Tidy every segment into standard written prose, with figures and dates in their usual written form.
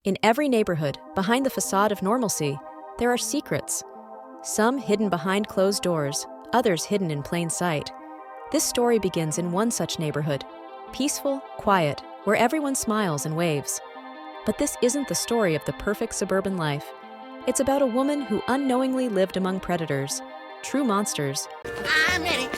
In every neighborhood, behind the facade of normalcy, there are secrets. Some hidden behind closed doors, others hidden in plain sight. This story begins in one such neighborhood, peaceful, quiet, where everyone smiles and waves. But this isn't the story of the perfect suburban life. It's about a woman who unknowingly lived among predators, true monsters, I'm ready,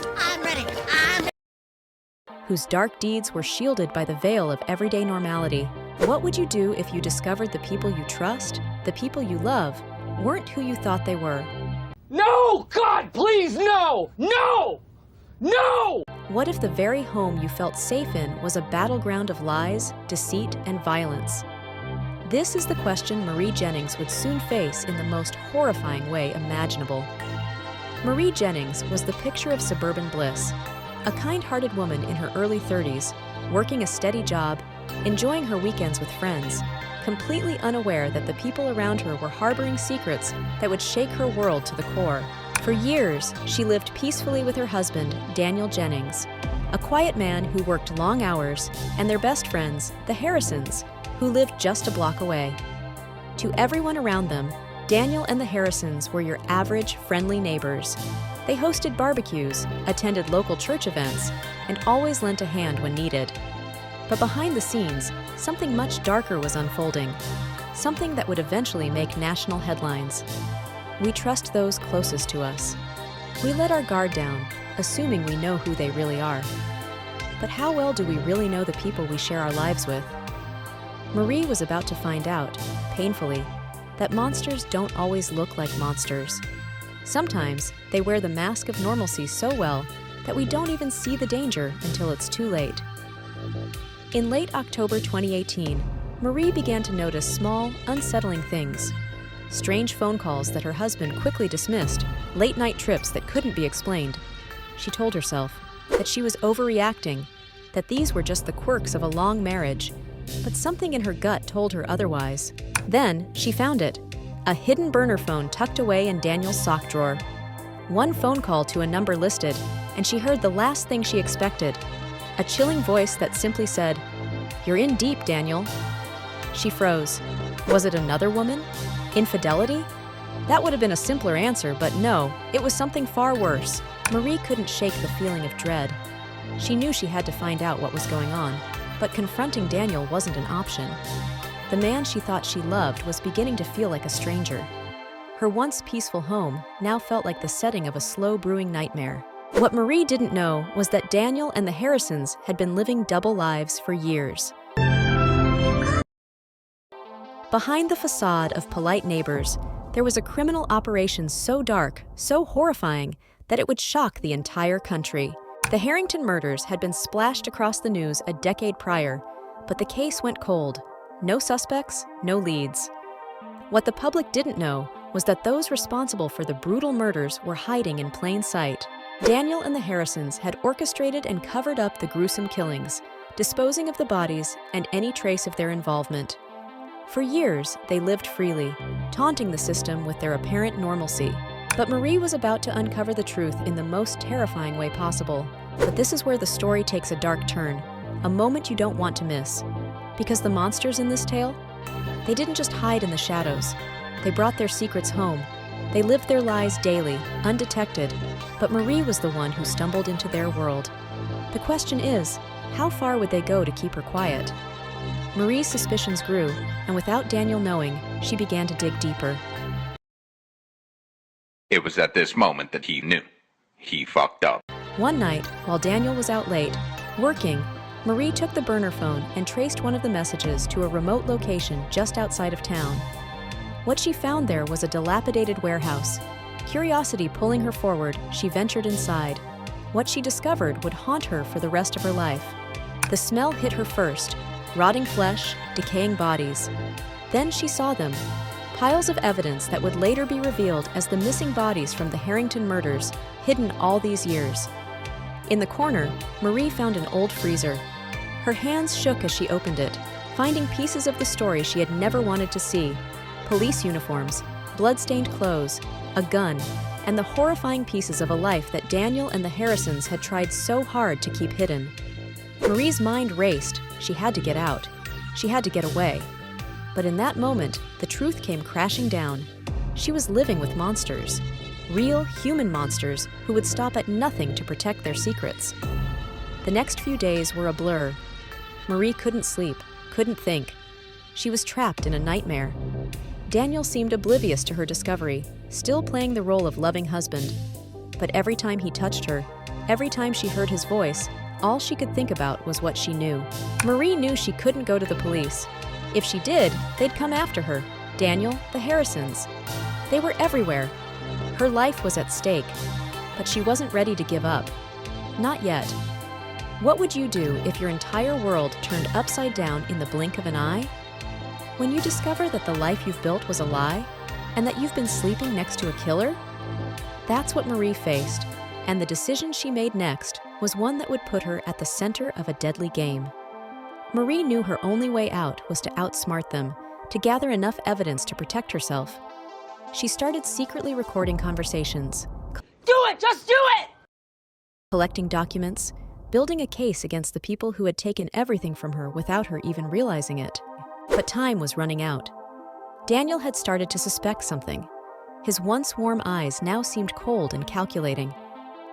whose dark deeds were shielded by the veil of everyday normality. What would you do if you discovered the people you trust, the people you love, weren't who you thought they were? No! God, please, no! No! No! What if the very home you felt safe in was a battleground of lies, deceit, and violence? This is the question Marie Jennings would soon face in the most horrifying way imaginable. Marie Jennings was the picture of suburban bliss, a kind-hearted woman in her early 30s, working a steady job, enjoying her weekends with friends, completely unaware that the people around her were harboring secrets that would shake her world to the core. For years, she lived peacefully with her husband, Daniel Jennings, a quiet man who worked long hours, and their best friends, the Harrisons, who lived just a block away. To everyone around them, Daniel and the Harrisons were your average, friendly neighbors. They hosted barbecues, attended local church events, and always lent a hand when needed. But behind the scenes, something much darker was unfolding, something that would eventually make national headlines. We trust those closest to us. We let our guard down, assuming we know who they really are. But how well do we really know the people we share our lives with? Marie was about to find out, painfully, that monsters don't always look like monsters. Sometimes they wear the mask of normalcy so well that we don't even see the danger until it's too late. In late October 2018, Marie began to notice small, unsettling things. Strange phone calls that her husband quickly dismissed, late-night trips that couldn't be explained. She told herself that she was overreacting, that these were just the quirks of a long marriage, but something in her gut told her otherwise. Then she found it, a hidden burner phone tucked away in Daniel's sock drawer. One phone call to a number listed, and she heard the last thing she expected, a chilling voice that simply said, "You're in deep, Daniel." She froze. Was it another woman? Infidelity? That would have been a simpler answer, but no, it was something far worse. Marie couldn't shake the feeling of dread. She knew she had to find out what was going on, but confronting Daniel wasn't an option. The man she thought she loved was beginning to feel like a stranger. Her once peaceful home now felt like the setting of a slow-brewing nightmare. What Marie didn't know was that Daniel and the Harrisons had been living double lives for years. Behind the facade of polite neighbors, there was a criminal operation so dark, so horrifying, that it would shock the entire country. The Harrington murders had been splashed across the news a decade prior, but the case went cold. No suspects, no leads. What the public didn't know was that those responsible for the brutal murders were hiding in plain sight. Daniel and the Harrisons had orchestrated and covered up the gruesome killings, disposing of the bodies and any trace of their involvement. For years, they lived freely, taunting the system with their apparent normalcy. But Marie was about to uncover the truth in the most terrifying way possible. But this is where the story takes a dark turn, a moment you don't want to miss. Because the monsters in this tale, they didn't just hide in the shadows. They brought their secrets home. They lived their lies daily, undetected, but Marie was the one who stumbled into their world. The question is, how far would they go to keep her quiet? Marie's suspicions grew, and without Daniel knowing, she began to dig deeper. It was at this moment that he knew. He fucked up. One night, while Daniel was out late, working, Marie took the burner phone and traced one of the messages to a remote location just outside of town. What she found there was a dilapidated warehouse. Curiosity pulling her forward, she ventured inside. What she discovered would haunt her for the rest of her life. The smell hit her first, rotting flesh, decaying bodies. Then she saw them, piles of evidence that would later be revealed as the missing bodies from the Harrington murders, hidden all these years. In the corner, Marie found an old freezer. Her hands shook as she opened it, finding pieces of the story she had never wanted to see. Police uniforms, blood-stained clothes, a gun, and the horrifying pieces of a life that Daniel and the Harrisons had tried so hard to keep hidden. Marie's mind raced. She had to get out. She had to get away. But in that moment, the truth came crashing down. She was living with monsters. Real, human monsters who would stop at nothing to protect their secrets. The next few days were a blur. Marie couldn't sleep, couldn't think. She was trapped in a nightmare. Daniel seemed oblivious to her discovery, still playing the role of loving husband. But every time he touched her, every time she heard his voice, all she could think about was what she knew. Marie knew she couldn't go to the police. If she did, they'd come after her. Daniel, the Harrisons. They were everywhere. Her life was at stake, but she wasn't ready to give up. Not yet. What would you do if your entire world turned upside down in the blink of an eye? When you discover that the life you've built was a lie, and that you've been sleeping next to a killer? That's what Marie faced, and the decision she made next was one that would put her at the center of a deadly game. Marie knew her only way out was to outsmart them, to gather enough evidence to protect herself. She started secretly recording conversations. Do it! Just do it! Collecting documents, building a case against the people who had taken everything from her without her even realizing it. But time was running out. Daniel had started to suspect something. His once warm eyes now seemed cold and calculating.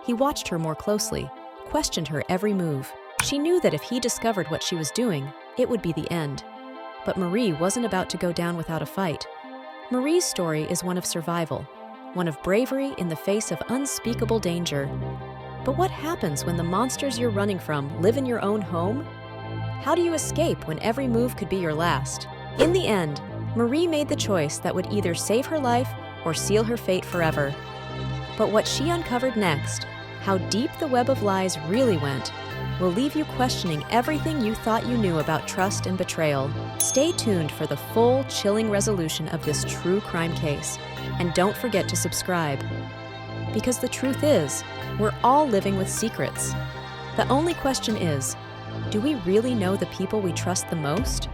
He watched her more closely, questioned her every move. She knew that if he discovered what she was doing, it would be the end. But Marie wasn't about to go down without a fight. Marie's story is one of survival, one of bravery in the face of unspeakable danger. But what happens when the monsters you're running from live in your own home? How do you escape when every move could be your last? In the end, Marie made the choice that would either save her life or seal her fate forever. But what she uncovered next, how deep the web of lies really went, will leave you questioning everything you thought you knew about trust and betrayal. Stay tuned for the full, chilling resolution of this true crime case. And don't forget to subscribe. Because the truth is, we're all living with secrets. The only question is, do we really know the people we trust the most?